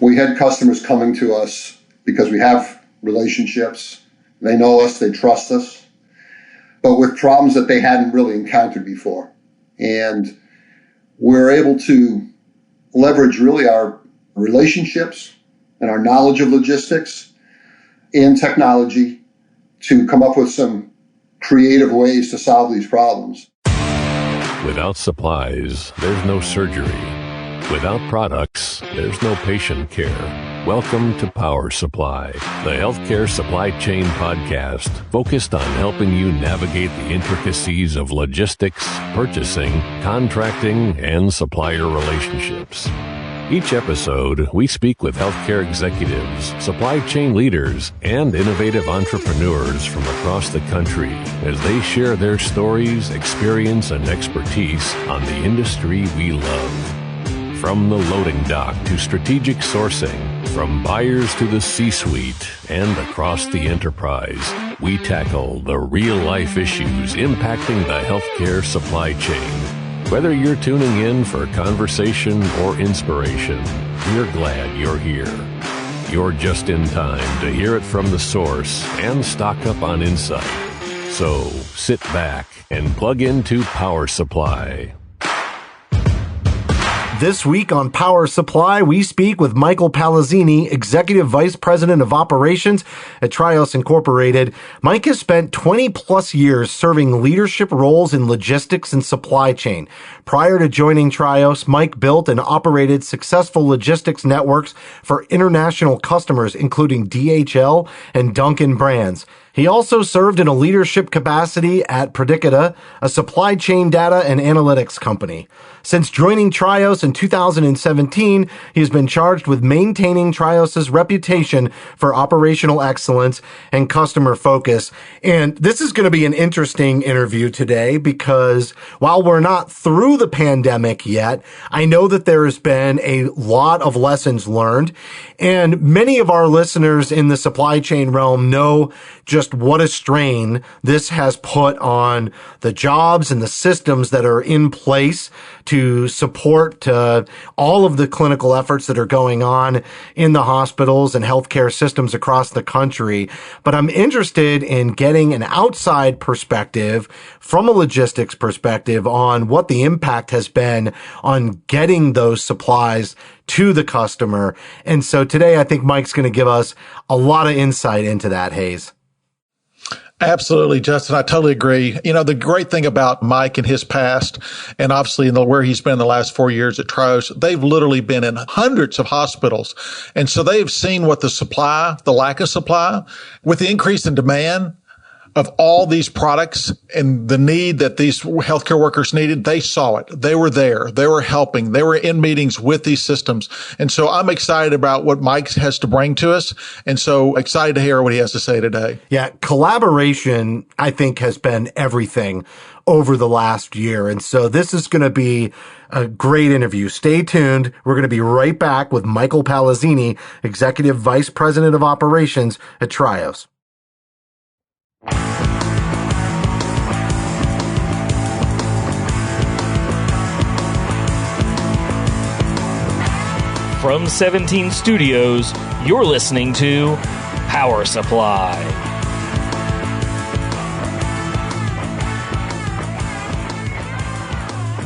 We had customers coming to us because we have relationships. They know us, they trust us, but with problems that they hadn't really encountered before. And we're able to leverage really our relationships and our knowledge of logistics and technology to come up with some creative ways to solve these problems. Without supplies, there's no surgery. Without products, there's no patient care. Welcome to Power Supply, the healthcare supply chain podcast focused on helping you navigate the intricacies of logistics, purchasing, contracting, and supplier relationships. Each episode, we speak with healthcare executives, supply chain leaders, and innovative entrepreneurs from across the country as they share their stories, experience, and expertise on the industry we love. From the loading dock to strategic sourcing, from buyers to the C-suite, and across the enterprise, we tackle the real-life issues impacting the healthcare supply chain. Whether you're tuning in for conversation or inspiration, we're glad you're here. You're just in time to hear it from the source and stock up on insight. So sit back and plug into Power Supply. This week on Power Supply, we speak with Michael Palazzini, Executive Vice President of Operations at Trios Incorporated. Mike has spent 20 plus years serving leadership roles in logistics and supply chain. Prior to joining Trios, Mike built and operated successful logistics networks for international customers, including DHL and Dunkin' brands. He also served in a leadership capacity at Predicata, a supply chain data and analytics company. Since joining Trios in 2017, he has been charged with maintaining Trios's reputation for operational excellence and customer focus. And this is going to be an interesting interview today because while we're not through the pandemic yet, I know that there has been a lot of lessons learned. And many of our listeners in the supply chain realm know just what a strain this has put on the jobs and the systems that are in place to support all of the clinical efforts that are going on in the hospitals and healthcare systems across the country. But I'm interested in getting an outside perspective from a logistics perspective on what the impact has been on getting those supplies to the customer. And so today I think Mike's going to give us a lot of insight into that, Hayes. Absolutely, Justin. I totally agree. You know, the great thing about Mike and his past, and obviously where he's been the last 4 years at Trios, they've literally been in hundreds of hospitals. And so they've seen what the lack of supply, with the increase in demand of all these products and the need that these healthcare workers needed, they saw it. They were there. They were helping. They were in meetings with these systems. And so I'm excited about what Mike has to bring to us. And so excited to hear what he has to say today. Yeah, collaboration, I think, has been everything over the last year. And so this is going to be a great interview. Stay tuned. We're going to be right back with Michael Palazzini, Executive Vice President of Operations at Trios. From 17 Studios, you're listening to Power Supply.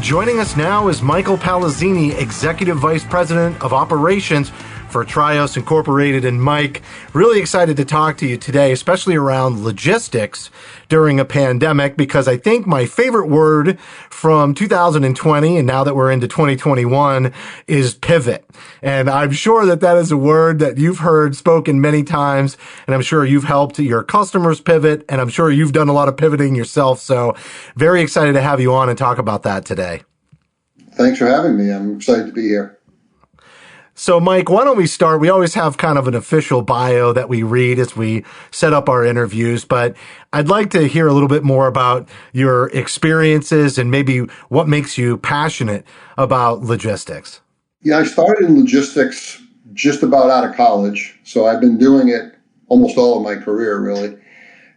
Joining us now is Michael Palazzini, Executive Vice President of Operations for Trios Incorporated. And Mike, really excited to talk to you today, especially around logistics during a pandemic, because I think my favorite word from 2020, and now that we're into 2021, is pivot. And I'm sure that that is a word that you've heard spoken many times, and I'm sure you've helped your customers pivot, and I'm sure you've done a lot of pivoting yourself. So very excited to have you on and talk about that today. Thanks for having me. I'm excited to be here. So, Mike, why don't we start? We always have kind of an official bio that we read as we set up our interviews, but I'd like to hear a little bit more about your experiences and maybe what makes you passionate about logistics. Yeah, I started in logistics just about out of college, so I've been doing it almost all of my career, really.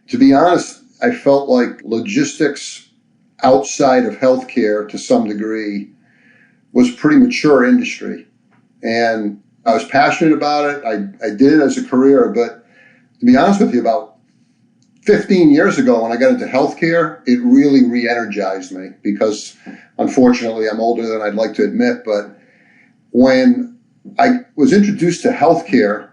To be honest, I felt like logistics outside of healthcare to some degree was pretty mature industry. And I was passionate about it. I did it as a career, but to be honest with you, about 15 years ago when I got into healthcare, it really re-energized me because unfortunately I'm older than I'd like to admit, but when I was introduced to healthcare,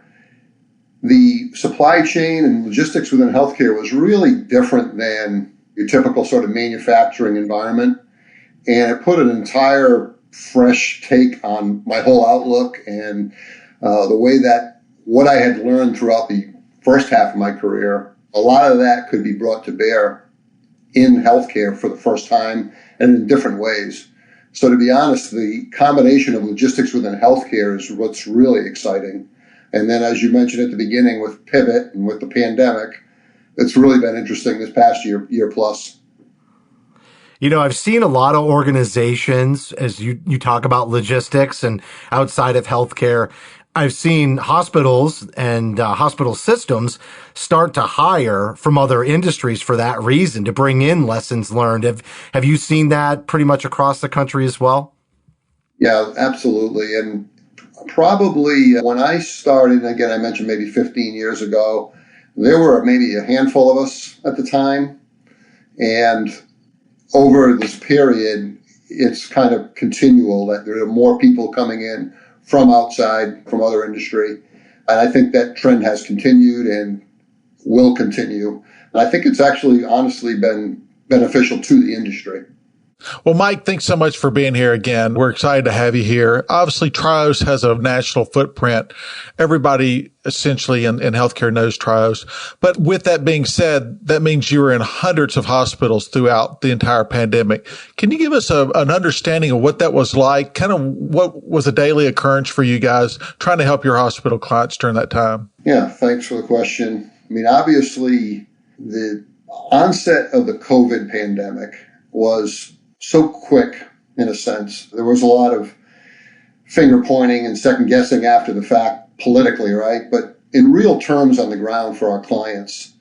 the supply chain and logistics within healthcare was really different than your typical sort of manufacturing environment. And it put an entire fresh take on my whole outlook and the way that what I had learned throughout the first half of my career, a lot of that could be brought to bear in healthcare for the first time and in different ways. So to be honest, the combination of logistics within healthcare is what's really exciting. And then as you mentioned at the beginning with Pivot and with the pandemic, it's really been interesting this past year plus. I've seen a lot of organizations, as you talk about logistics and outside of healthcare, I've seen hospitals and hospital systems start to hire from other industries for that reason, to bring in lessons learned. Have you seen that pretty much across the country as well? Yeah, absolutely. And probably when I started, again, I mentioned maybe 15 years ago, there were maybe a handful of us at the time. And over this period, it's kind of continual that there are more people coming in from outside, from other industry. And I think that trend has continued and will continue. And I think it's actually honestly been beneficial to the industry. Well, Mike, thanks so much for being here again. We're excited to have you here. Obviously, Trios has a national footprint. Everybody essentially in healthcare knows Trios. But with that being said, that means you were in hundreds of hospitals throughout the entire pandemic. Can you give us an understanding of what that was like? Kind of what was a daily occurrence for you guys trying to help your hospital clients during that time? Yeah, thanks for the question. I mean, obviously, the onset of the COVID pandemic was so quick, in a sense. There was a lot of finger pointing and second guessing after the fact politically, right? But in real terms on the ground for our clients,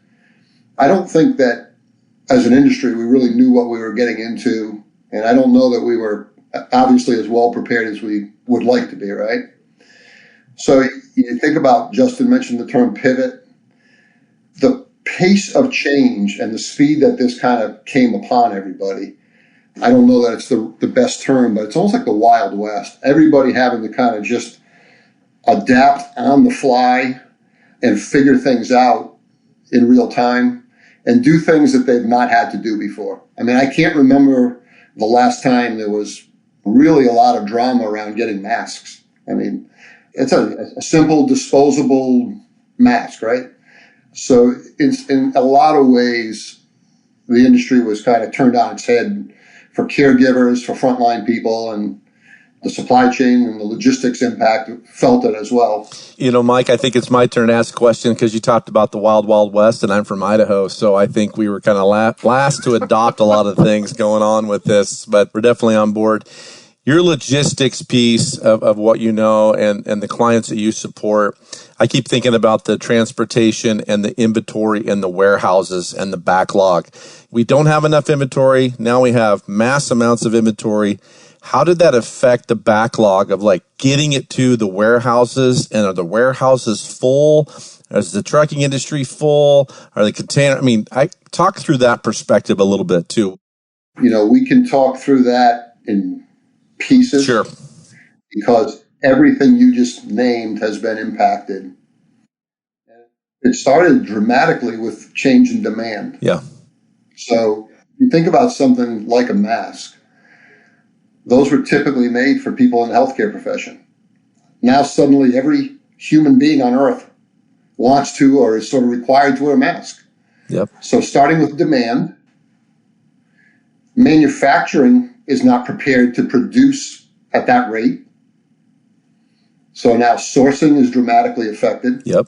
I don't think that as an industry we really knew what we were getting into. And I don't know that we were obviously as well prepared as we would like to be, right? So you think about, Justin mentioned the term pivot. The pace of change and the speed that this kind of came upon everybody, I don't know that it's the best term, but it's almost like the Wild West. Everybody having to kind of just adapt on the fly and figure things out in real time and do things that they've not had to do before. I mean, I can't remember the last time there was really a lot of drama around getting masks. I mean, it's a simple disposable mask, right? So in a lot of ways, the industry was kind of turned on its head for caregivers, for frontline people, and the supply chain and the logistics impact felt it as well. Mike, I think it's my turn to ask a question because you talked about the Wild Wild West, and I'm from Idaho, so I think we were kind of last to adopt a lot of things going on with this, but we're definitely on board. Your logistics piece of what you know and the clients that you support, I keep thinking about the transportation and the inventory in the warehouses and the backlog. We don't have enough inventory. Now we have mass amounts of inventory. How did that affect the backlog of getting it to the warehouses? And are the warehouses full? Is the trucking industry full? Are the container? I mean, I talk through that perspective a little bit too. We can talk through that in pieces. Sure. Because everything you just named has been impacted. It started dramatically with change in demand. Yeah. So you think about something like a mask. Those were typically made for people in the healthcare profession. Now suddenly every human being on earth wants to or is sort of required to wear a mask. Yep. So starting with demand, manufacturing is not prepared to produce at that rate. So now sourcing is dramatically affected. Yep.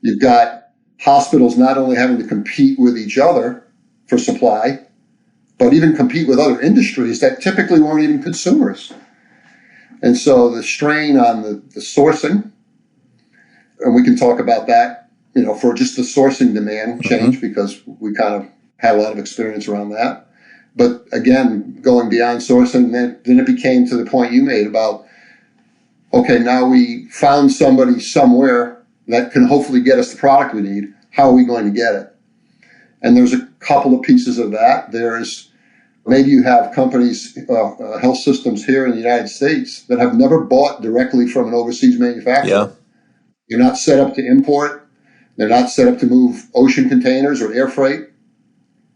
You've got hospitals not only having to compete with each other for supply, but even compete with other industries that typically weren't even consumers. And so the strain on the sourcing, and we can talk about that, for just the sourcing demand change, because we kind of had a lot of experience around that. But again, going beyond sourcing, then it became to the point you made about okay, now we found somebody somewhere that can hopefully get us the product we need. How are we going to get it? And there's a couple of pieces of that. There's maybe you have companies, health systems here in the United States that have never bought directly from an overseas manufacturer. Yeah. You're not set up to import. They're not set up to move ocean containers or air freight.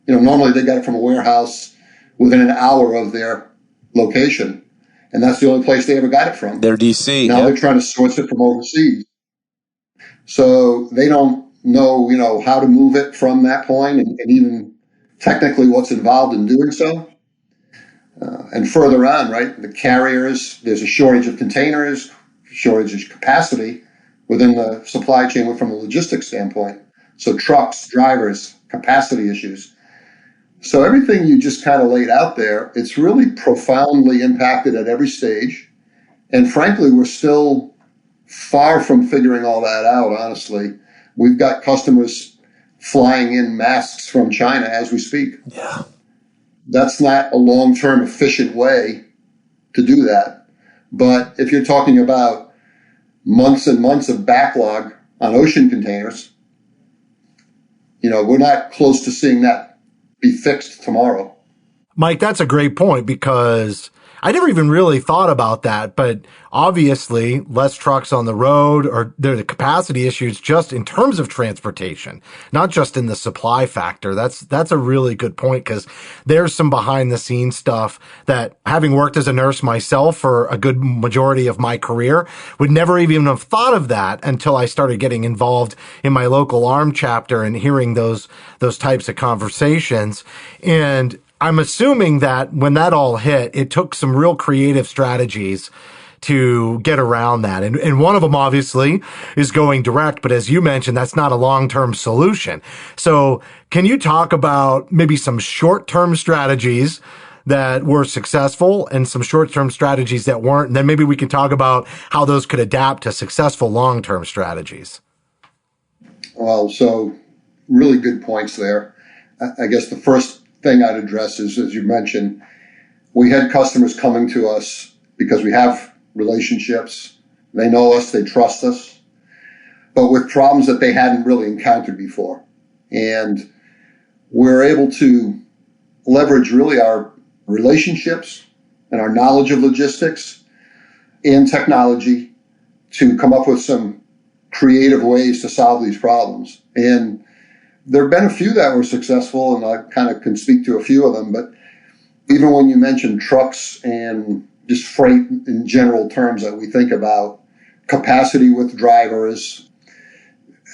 Normally they got it from a warehouse within an hour of their location. And that's the only place they ever got it from. Their DC. Now they're trying to source it from overseas. So they don't know, how to move it from that point and even technically what's involved in doing so. And further on, right, the carriers, there's a shortage of containers, shortage of capacity within the supply chain from a logistics standpoint. So trucks, drivers, capacity issues. So everything you just kind of laid out there, it's really profoundly impacted at every stage. And frankly, we're still far from figuring all that out, honestly. We've got customers flying in masks from China as we speak. Yeah. That's not a long-term efficient way to do that. But if you're talking about months and months of backlog on ocean containers, we're not close to seeing that be fixed tomorrow. Mike, that's a great point because I never even really thought about that, but obviously less trucks on the road or the capacity issues just in terms of transportation, not just in the supply factor. That's a really good point because there's some behind the scenes stuff that, having worked as a nurse myself for a good majority of my career, would never even have thought of that until I started getting involved in my local ARM chapter and hearing those types of conversations. And I'm assuming that when that all hit, it took some real creative strategies to get around that. And one of them obviously is going direct, but as you mentioned, that's not a long-term solution. So can you talk about maybe some short-term strategies that were successful and some short-term strategies that weren't? And then maybe we can talk about how those could adapt to successful long-term strategies. Well, so really good points there. I guess the first thing I'd address is, as you mentioned, we had customers coming to us because we have relationships. They know us, they trust us, but with problems that they hadn't really encountered before. And we're able to leverage really our relationships and our knowledge of logistics and technology to come up with some creative ways to solve these problems. And there have been a few that were successful, and I kind of can speak to a few of them, but even when you mention trucks and just freight in general terms that we think about, capacity with drivers,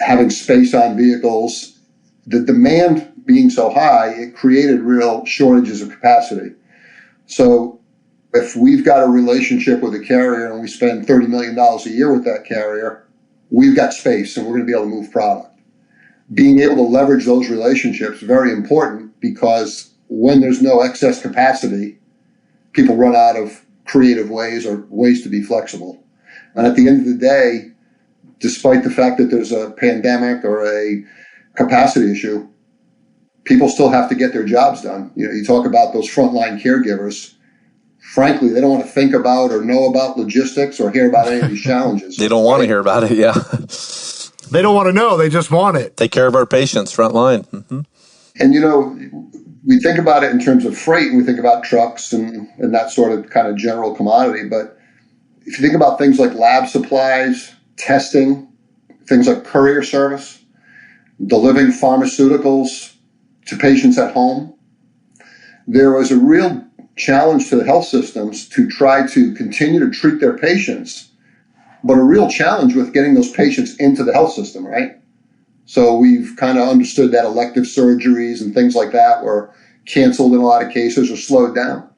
having space on vehicles, the demand being so high, it created real shortages of capacity. So if we've got a relationship with a carrier and we spend $30 million a year with that carrier, we've got space and we're going to be able to move product. Being able to leverage those relationships is very important because when there's no excess capacity, people run out of creative ways or ways to be flexible. And at the end of the day, despite the fact that there's a pandemic or a capacity issue, people still have to get their jobs done. You talk about those frontline caregivers. Frankly, they don't want to think about or know about logistics or hear about any of these challenges. They don't want to hear about it, yeah. They don't want to know. They just want it. Take care of our patients, front line. Mm-hmm. And, we think about it in terms of freight and we think about trucks and that sort of kind of general commodity. But if you think about things like lab supplies, testing, things like courier service, delivering pharmaceuticals to patients at home, there was a real challenge to the health systems to try to continue to treat their patients, but a real challenge with getting those patients into the health system, right? So we've kind of understood that elective surgeries and things like that were canceled in a lot of cases or slowed down.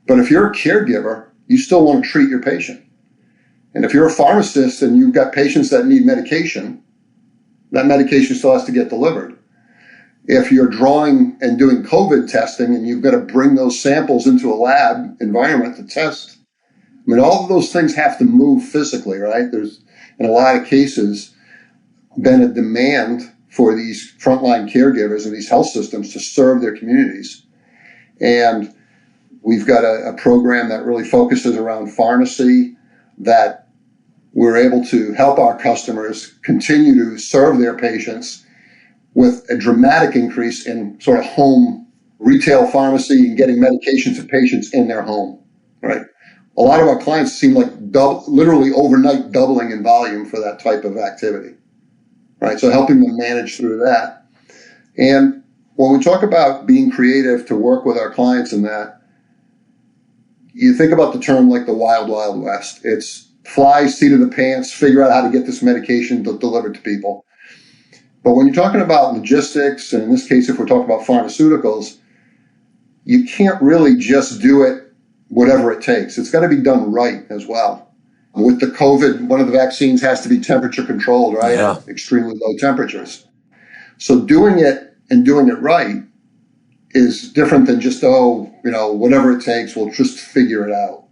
But if you're a caregiver, you still want to treat your patient. And if you're a pharmacist and you've got patients that need medication, that medication still has to get delivered. If you're drawing and doing COVID testing and you've got to bring those samples into a lab environment to test, I mean, all of those things have to move physically, right? There's, in a lot of cases, been a demand for these frontline caregivers and these health systems to serve their communities. And we've got a program that really focuses around pharmacy, that we're able to help our customers continue to serve their patients with a dramatic increase in sort of home retail pharmacy and getting medication to patients in their home, right? A lot of our clients seem like literally overnight doubling in volume for that type of activity, right? So helping them manage through that. And when we talk about being creative to work with our clients in that, you think about the term like the wild, wild west. It's fly, seat of the pants, figure out how to get this medication delivered to people. But when you're talking about logistics, and in this case, if we're talking about pharmaceuticals, you can't really just do it whatever it takes. It's got to be done right as well. With the COVID, one of the vaccines has to be temperature controlled, right? Yeah. At extremely low temperatures. So doing it and doing it right is different than just, whatever it takes, we'll just figure it out.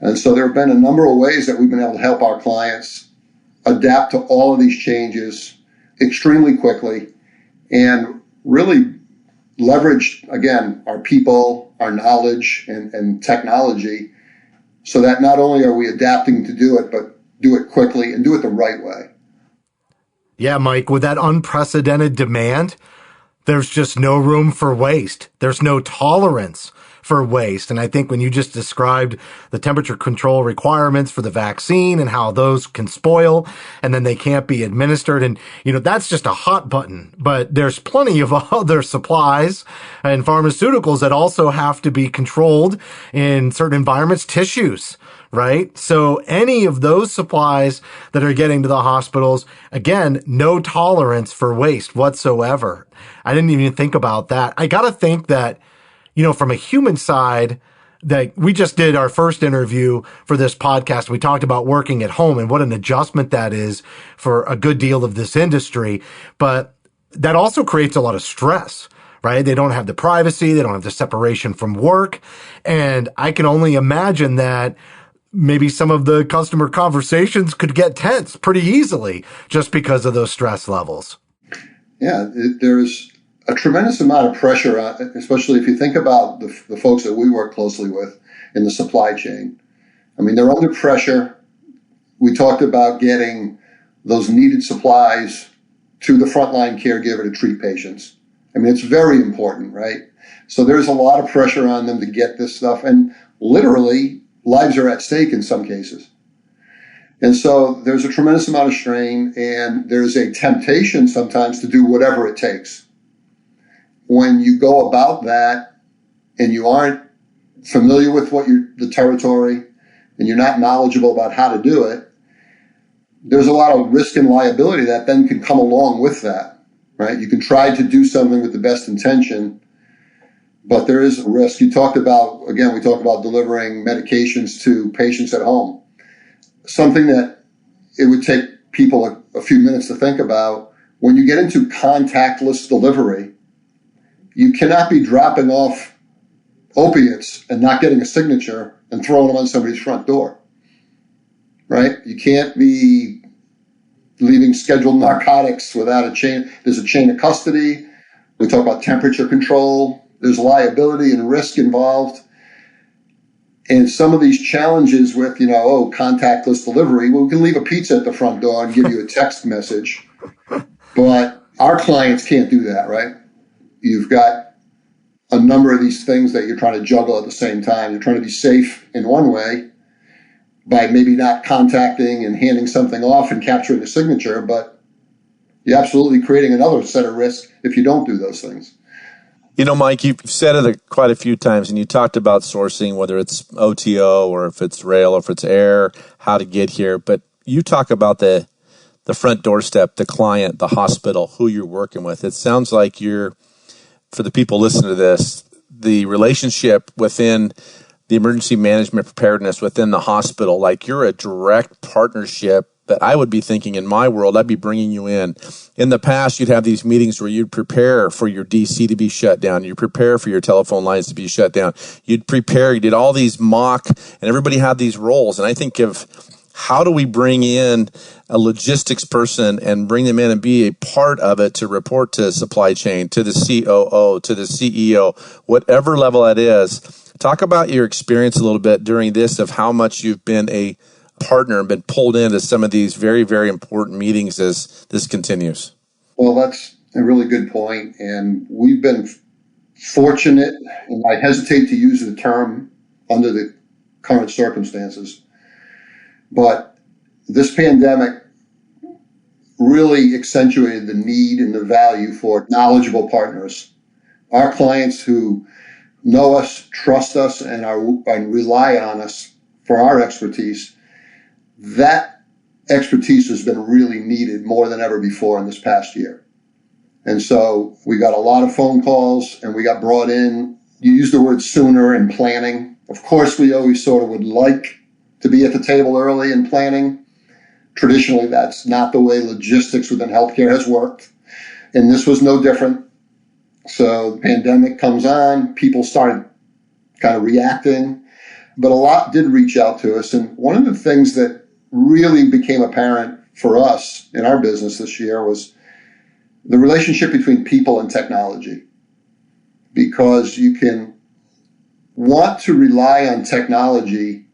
And so there have been a number of ways that we've been able to help our clients adapt to all of these changes extremely quickly and really leverage, again, our people, our knowledge, and technology so that not only are we adapting to do it, but do it quickly and do it the right way. Yeah, Mike, with that unprecedented demand, there's just no room for waste. There's no tolerance for waste. And I think when you just described the temperature control requirements for the vaccine and how those can spoil and then they can't be administered. And, that's just a hot button, but there's plenty of other supplies and pharmaceuticals that also have to be controlled in certain environments, tissues, right? So any of those supplies that are getting to the hospitals, again, no tolerance for waste whatsoever. I didn't even think about that. I got to think that, from a human side, that we just did our first interview for this podcast. We talked about working at home and what an adjustment that is for a good deal of this industry. But that also creates a lot of stress, right? They don't have the privacy. They don't have the separation from work. And I can only imagine that maybe some of the customer conversations could get tense pretty easily just because of those stress levels. Yeah, there's a tremendous amount of pressure, especially if you think about the folks that we work closely with in the supply chain. I mean, they're under pressure. We talked about getting those needed supplies to the frontline caregiver to treat patients. I mean, it's very important, right? So there's a lot of pressure on them to get this stuff, and literally lives are at stake in some cases. And so there's a tremendous amount of strain, and there's a temptation sometimes to do whatever it takes. When you go about that and you aren't familiar with the territory and you're not knowledgeable about how to do it, there's a lot of risk and liability that then can come along with that, right? You can try to do something with the best intention, but there is a risk. We talked about delivering medications to patients at home. Something that it would take people a few minutes to think about. When you get into contactless delivery, you cannot be dropping off opiates and not getting a signature and throwing them on somebody's front door, right? You can't be leaving scheduled narcotics without a chain. There's a chain of custody. We talk about temperature control. There's liability and risk involved. And some of these challenges with, contactless delivery, well, we can leave a pizza at the front door and give you a text message. But our clients can't do that, right? You've got a number of these things that you're trying to juggle at the same time. You're trying to be safe in one way by maybe not contacting and handing something off and capturing a signature, but you're absolutely creating another set of risk if you don't do those things. Mike, you've said it quite a few times, and you talked about sourcing, whether it's OTO or if it's rail or if it's air, how to get here. But you talk about the front doorstep, the client, the hospital, who you're working with. It sounds like for the people listening to this, the relationship within the emergency management preparedness within the hospital, like you're a direct partnership that I would be thinking in my world, I'd be bringing you in. In the past, you'd have these meetings where you'd prepare for your DC to be shut down. You'd prepare for your telephone lines to be shut down. You did all these mock, and everybody had these roles. And I think of how do we bring in a logistics person and bring them in and be a part of it to report to supply chain, to the COO, to the CEO, whatever level that is. Talk about your experience a little bit during this of how much you've been a partner and been pulled into some of these very, very important meetings as this continues? Well, that's a really good point. And we've been fortunate, and I hesitate to use the term under the current circumstances, but this pandemic really accentuated the need and the value for knowledgeable partners. Our clients who know us, trust us, and rely on us for our expertise, that expertise has been really needed more than ever before in this past year. And so we got a lot of phone calls and we got brought in. You used the word sooner in planning. Of course, we always sort of would like to be at the table early in planning. Traditionally, that's not the way logistics within healthcare has worked. And this was no different. So the pandemic comes on, people started kind of reacting, but a lot did reach out to us. And one of the things that really became apparent for us in our business this year was the relationship between people and technology, because you can want to rely on technology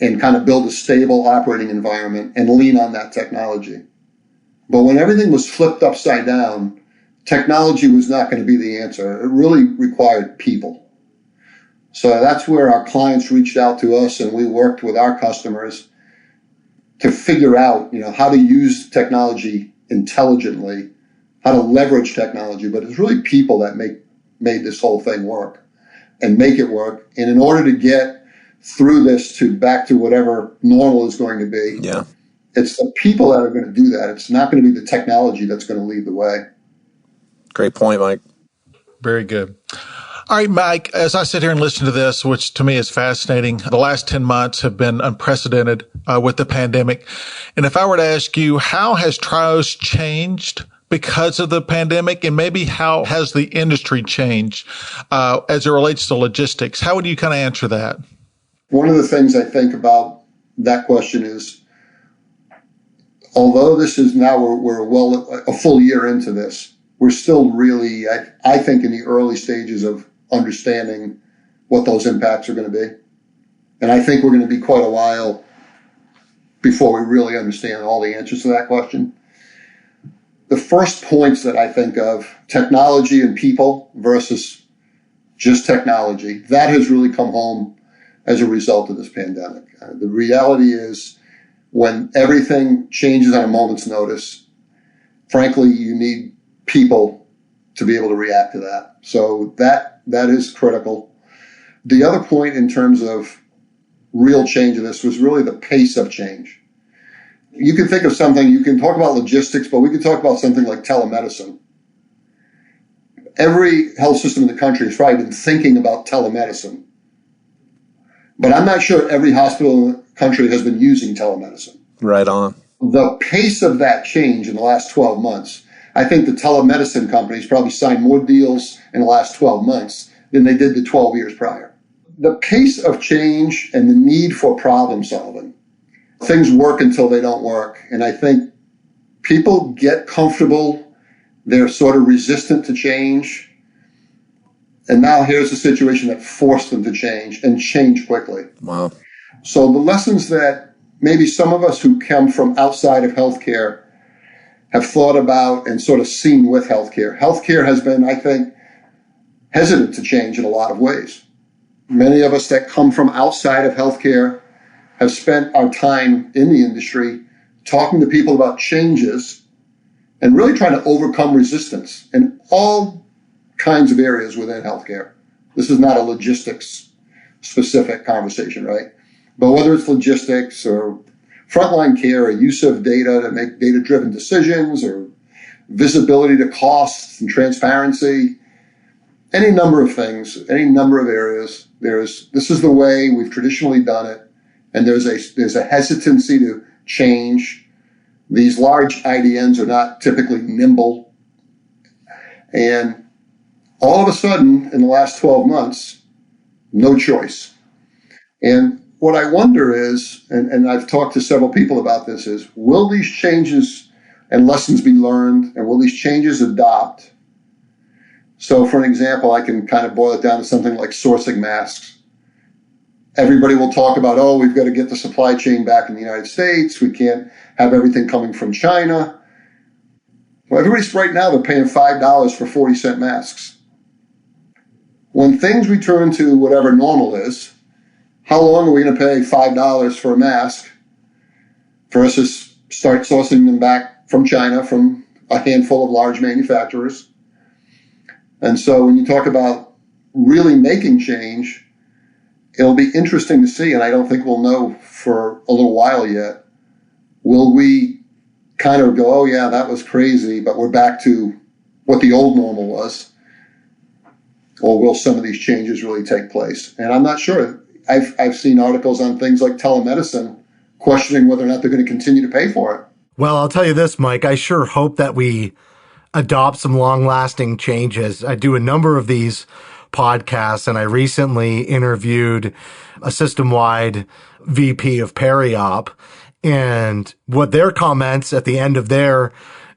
and kind of build a stable operating environment and lean on that technology. But when everything was flipped upside down, technology was not going to be the answer. It really required people. So that's where our clients reached out to us, and we worked with our customers to figure out, how to use technology intelligently, how to leverage technology, but it's really people that made this whole thing work and make it work. And in order to get through this back to whatever normal is going to be, it's the people that are going to do that. It's not going to be the technology that's going to lead the way. Great point, Mike. Very good. All right, Mike, as I sit here and listen to this, which to me is fascinating, the last 10 months have been unprecedented with the pandemic. And if I were to ask you, how has Trios changed because of the pandemic, and maybe how has the industry changed as it relates to logistics? How would you kind of answer that? One of the things I think about that question is, although this is now we're a full year into this, we're still really, I think, in the early stages of understanding what those impacts are going to be. And I think we're going to be quite a while before we really understand all the answers to that question. The first points that I think of, technology and people versus just technology, that has really come home as a result of this pandemic. The reality is, when everything changes on a moment's notice, frankly, you need people to be able to react to that. So that is critical. The other point in terms of real change in this was really the pace of change. You can think of something, you can talk about logistics, but we could talk about something like telemedicine. Every health system in the country has probably been thinking about telemedicine. But I'm not sure every hospital in the country has been using telemedicine. Right on. The pace of that change in the last 12 months, I think the telemedicine companies probably signed more deals in the last 12 months than they did the 12 years prior. The pace of change and the need for problem solving, things work until they don't work. And I think people get comfortable. They're sort of resistant to change. And now here's a situation that forced them to change and change quickly. Wow. So the lessons that maybe some of us who come from outside of healthcare have thought about and sort of seen with healthcare. Healthcare has been, I think, hesitant to change in a lot of ways. Many of us that come from outside of healthcare have spent our time in the industry talking to people about changes and really trying to overcome resistance in all kinds of areas within healthcare. This is not a logistics specific conversation, right? But whether it's logistics or frontline care or use of data to make data-driven decisions or visibility to costs and transparency, any number of things, any number of areas, this is the way we've traditionally done it. And there's a hesitancy to change. These large IDNs are not typically nimble. And all of a sudden, in the last 12 months, no choice. And what I wonder is, and I've talked to several people about this, is will these changes and lessons be learned, and will these changes adopt? So for an example, I can kind of boil it down to something like sourcing masks. everybody will talk about, oh, we've got to get the supply chain back in the United States. We can't have everything coming from China. Well, everybody's right now, they're paying $5 for 40-cent masks. When things return to whatever normal is, how long are we going to pay $5 for a mask versus start sourcing them back from China, from a handful of large manufacturers? And so when you talk about really making change, it'll be interesting to see, and I don't think we'll know for a little while yet. Will we kind of go, oh yeah, that was crazy, but we're back to what the old normal was? Or will some of these changes really take place? And I'm not sure. I've seen articles on things like telemedicine questioning whether or not they're going to continue to pay for it. Well, I'll tell you this, Mike, I sure hope that we adopt some long-lasting changes. I do a number of these podcasts, and I recently interviewed a system-wide VP of Periop, and what their comments at the end of their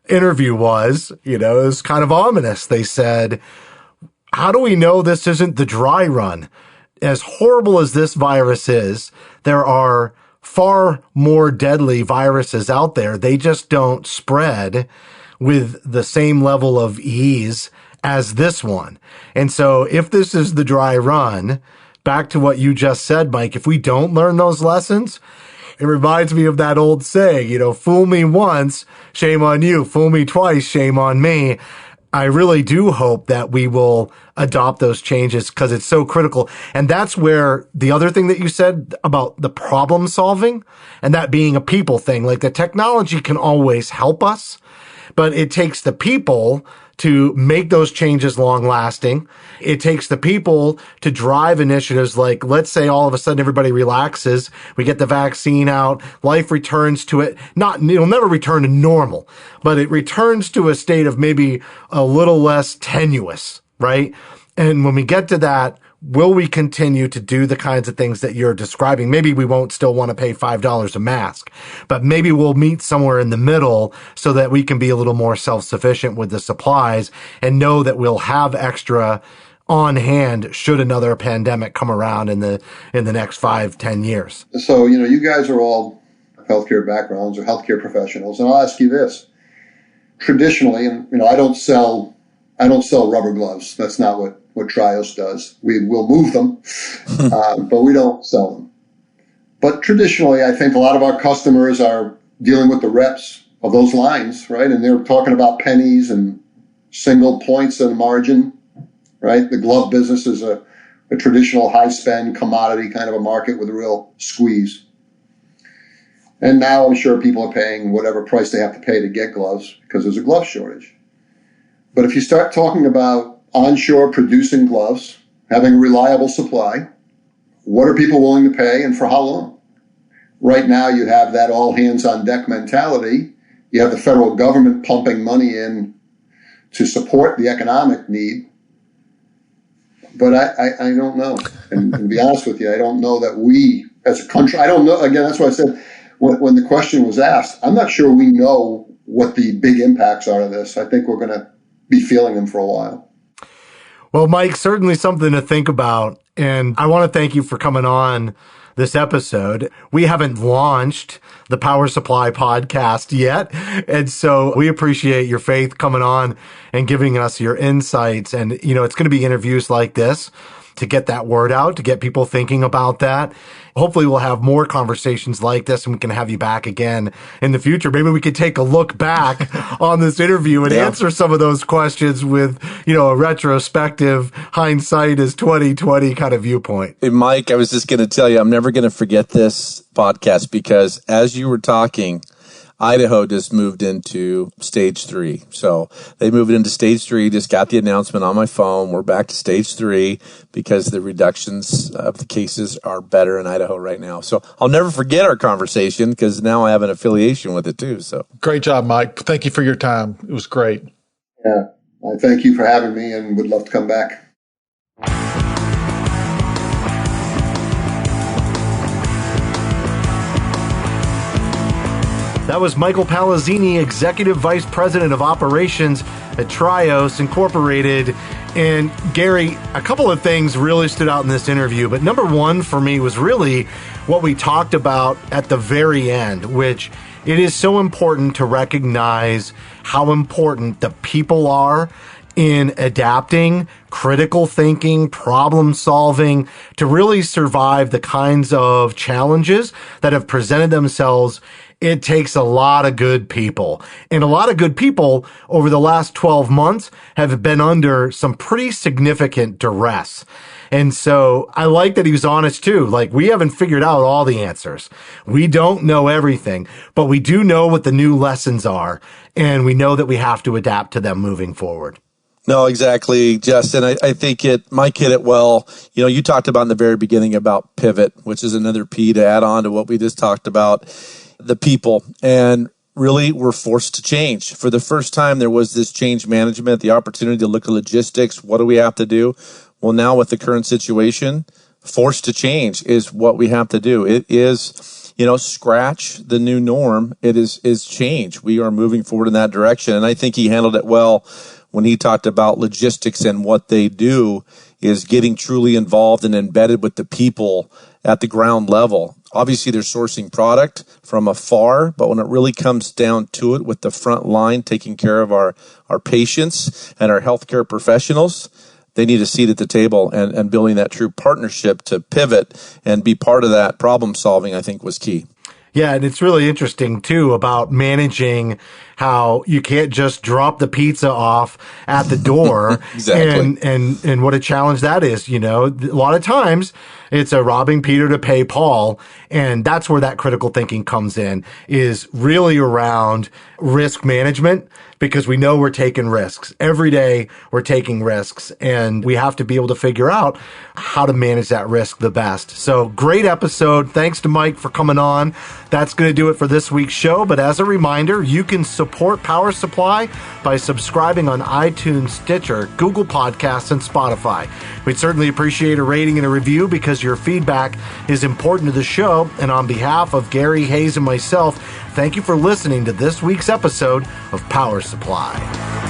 interview was, it was kind of ominous. They said, how do we know this isn't the dry run? As horrible as this virus is, there are far more deadly viruses out there. They just don't spread with the same level of ease as this one. And so if this is the dry run, back to what you just said, Mike, if we don't learn those lessons, it reminds me of that old saying, fool me once, shame on you. Fool me twice, shame on me. I really do hope that we will adopt those changes because it's so critical. And that's where the other thing that you said about the problem solving and that being a people thing, like the technology can always help us, but it takes the people to make those changes long lasting. It takes the people to drive initiatives like, let's say all of a sudden everybody relaxes, we get the vaccine out, life returns to it. It'll never return to normal, but it returns to a state of maybe a little less tenuous, right? And when we get to that, will we continue to do the kinds of things that you're describing? Maybe we won't still want to pay $5 a mask, but maybe we'll meet somewhere in the middle so that we can be a little more self-sufficient with the supplies and know that we'll have extra on hand should another pandemic come around in the next 5-10 years. So, you guys are all healthcare backgrounds or healthcare professionals, and I'll ask you this. Traditionally, and I don't sell rubber gloves. That's not what Trios does. We will move them, but we don't sell them. But traditionally, I think a lot of our customers are dealing with the reps of those lines, right? And they're talking about pennies and single points in margin, right? The glove business is a traditional high-spend commodity kind of a market with a real squeeze. And now I'm sure people are paying whatever price they have to pay to get gloves because there's a glove shortage. But if you start talking about onshore producing gloves, having a reliable supply, what are people willing to pay and for how long? Right now you have that all hands on deck mentality. You have the federal government pumping money in to support the economic need. But I don't know. And to be honest with you, I don't know that we as a country, I don't know. Again, that's why I said when the question was asked, I'm not sure we know what the big impacts are of this. I think we're going to be feeling them for a while. Well, Mike, certainly something to think about. And I want to thank you for coming on this episode. We haven't launched the Power Supply podcast yet. And so we appreciate your faith coming on and giving us your insights. And, it's going to be interviews like this to get that word out, to get people thinking about that. Hopefully we'll have more conversations like this and we can have you back again in the future. Maybe we could take a look back on this interview and answer some of those questions with, a retrospective hindsight is 2020 kind of viewpoint. Hey, Mike, I was just going to tell you, I'm never going to forget this podcast because as you were talking, Idaho just moved into stage 3. So they moved into stage 3, just got the announcement on my phone. We're back to stage 3 because the reductions of the cases are better in Idaho right now. So I'll never forget our conversation because now I have an affiliation with it too. So great job, Mike. Thank you for your time. It was great. Yeah. I thank you for having me and would love to come back. That was Michael Palazzini, Executive Vice President of Operations at Trios Incorporated. And Gary, a couple of things really stood out in this interview, but number one for me was really what we talked about at the very end, which it is so important to recognize how important the people are in adapting, critical thinking, problem solving to really survive the kinds of challenges that have presented themselves. It takes a lot of good people. And a lot of good people over the last 12 months have been under some pretty significant duress. And so I like that he was honest too. Like, we haven't figured out all the answers. We don't know everything, but we do know what the new lessons are. And we know that we have to adapt to them moving forward. No, exactly, Justin. I think Mike hit it well. You know, you talked about in the very beginning about pivot, which is another P to add on to what we just talked about, the people. And really, we're forced to change. For the first time, there was this change management, the opportunity to look at logistics. What do we have to do? Well, now with the current situation, forced to change is what we have to do. It is, scratch the new norm. It is change. We are moving forward in that direction. And I think he handled it well when he talked about logistics, and what they do is getting truly involved and embedded with the people at the ground level. Obviously, they're sourcing product from afar, but when it really comes down to it with the front line, taking care of our patients and our healthcare professionals, they need a seat at the table, and building that true partnership to pivot and be part of that problem solving, I think, was key. Yeah, and it's really interesting, too, about managing how you can't just drop the pizza off at the door. Exactly. And what a challenge that is. A lot of times it's a robbing Peter to pay Paul. And that's where that critical thinking comes in, is really around risk management, because we know we're taking risks. Every day we're taking risks, and we have to be able to figure out how to manage that risk the best. So great episode. Thanks to Mike for coming on. That's going to do it for this week's show. But as a reminder, you can support Power Supply by subscribing on iTunes, Stitcher, Google Podcasts, and Spotify. We'd certainly appreciate a rating and a review, because your feedback is important to the show. And on behalf of Gary, Hayes, and myself, thank you for listening to this week's episode of Power Supply.